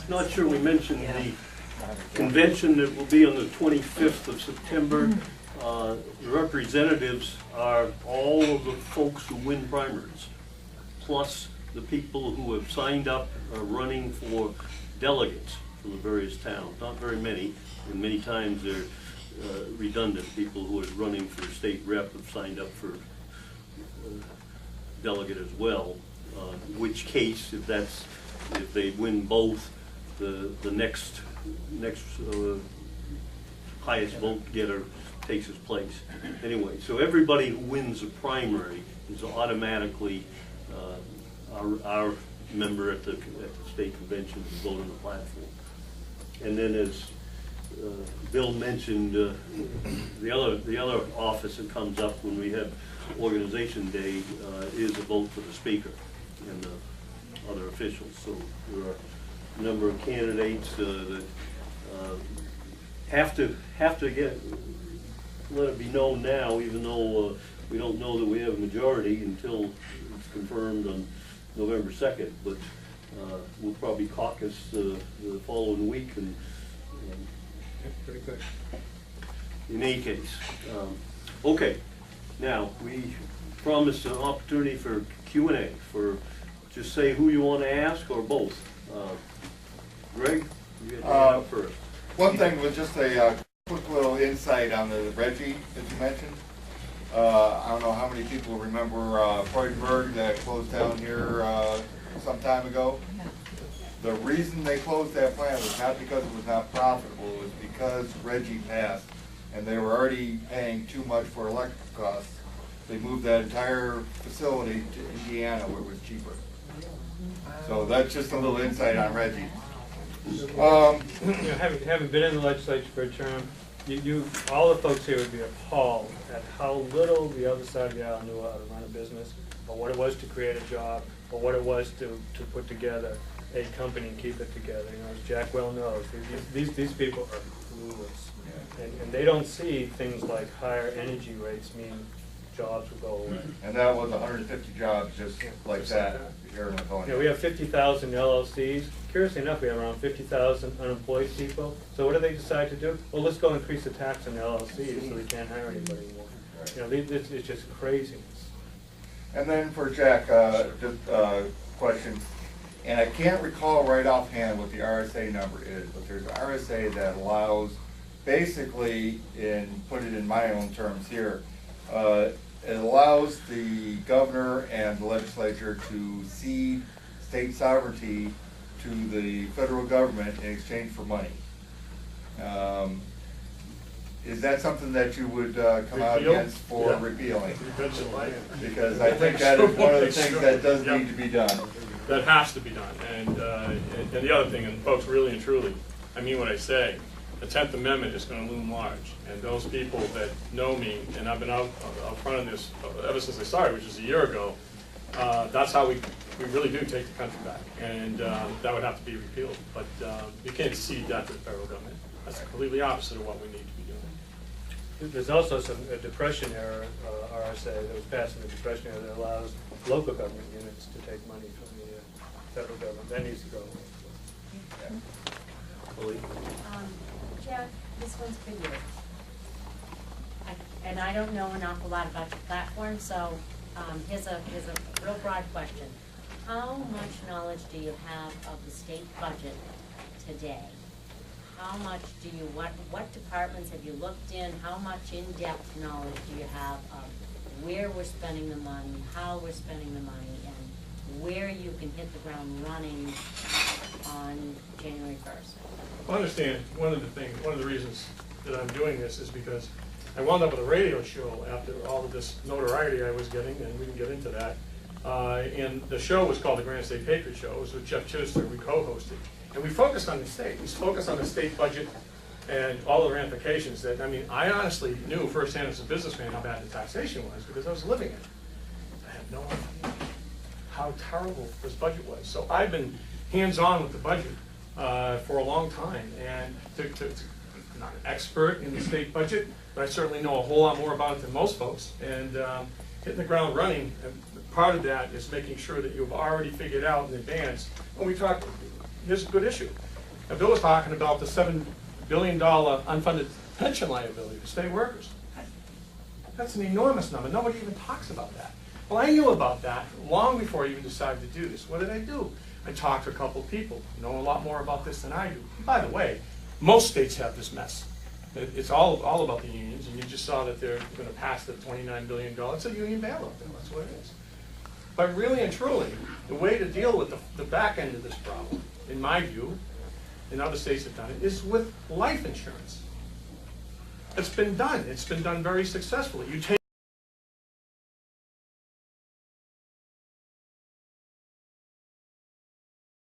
not sure we mentioned the convention that will be on the 25th of September. The representatives are all of the folks who win primaries, plus the people who have signed up are running for delegates from the various towns. Not very many, and many times they're redundant. People who are running for state rep have signed up for delegate as well. In which case, if they win both, the next highest vote getter takes his place. Anyway, so everybody who wins a primary is automatically our member at the state convention to vote on the platform. And then, as Bill mentioned, the other office that comes up when we have organization day is a vote for the speaker and the other officials. So there are a number of candidates that have to let it be known now, even though we don't know that we have a majority until it's confirmed on November 2nd. But we'll probably caucus the following week. And pretty good. In any case, okay. Now we promised an opportunity for Q&A. For just say who you want to ask or both. Greg, you get up first. One thing was just a quick little insight on the Reggie that you mentioned. I don't know how many people remember Freudenberg that closed down here some time ago. The reason they closed that plant was not because it was not profitable, it was because Reggie passed and they were already paying too much for electric costs. They moved that entire facility to Indiana where it was cheaper. So that's just a little insight on Reggie. Having been in the legislature for a term, all the folks here would be appalled at how little the other side of the aisle knew how to run a business, or what it was to create a job, or what it was to put together a company and keep it together. You know, as Jack well knows, these people are clueless, and they don't see things like higher energy rates mean jobs will go away. And that was 150 jobs just like that here in Livonia. Yeah, we have 50,000 LLCs. Curiously enough, we have around 50,000 unemployed people. So what do they decide to do? Well, let's go increase the tax on LLCs so they can't hire anybody anymore. You know, it's just craziness. And then for Jack, just a question, and I can't recall right offhand what the RSA number is, but there's an RSA that allows, basically, put it in my own terms here, it allows the governor and the legislature to cede state sovereignty to the federal government in exchange for money. Is that something that you would come out against for repealing? Because I think that is one of the things that does need to be done. That has to be done. And the other thing, and folks, really and truly, I mean what I say, the 10th Amendment is going to loom large. And those people that know me, and I've been out front of this ever since I started, which was a year ago, that's how we really do take the country back. And that would have to be repealed. But you can't cede that to the federal government. That's completely opposite of what we need to be doing. There's also a Depression era RSA that was passed in the Depression era that allows local government units to take money from the federal government. That needs to go away. Jack, this one's for you. And I don't know an awful lot about your platform, so here's a real broad question. How much knowledge do you have of the state budget today? How much do you, what departments have you looked in? How much in-depth knowledge do you have of where we're spending the money, how we're spending the money, and where you can hit the ground running on January 1st? Well, I understand one of the reasons that I'm doing this is because I wound up with a radio show after all of this notoriety I was getting, and we can get into that. And the show was called the Granite State Patriot Show. It was with Jeff Chittister. We co-hosted. And we focused on the state. We focused on the state budget and all the ramifications that, I mean, I honestly knew firsthand as a businessman how bad the taxation was because I was living it. I had no idea how terrible this budget was. So I've been hands-on with the budget for a long time. And I'm not an expert in the state budget, but I certainly know a whole lot more about it than most folks. And hitting the ground running, part of that is making sure that you've already figured out in advance. When we talk, here's a good issue. And Bill was talking about the $7 billion unfunded pension liability for state workers. That's an enormous number. Nobody even talks about that. Well, I knew about that long before I even decided to do this. What did I do? I talked to a couple of people who know a lot more about this than I do. And by the way, most states have this mess. It's all about the unions, and you just saw that they're going to pass the $29 billion. It's a union bailout bill. That's what it is. But really and truly, the way to deal with the back end of this problem, in my view, and other states have done it, is with life insurance. It's been done. It's been done very successfully. You take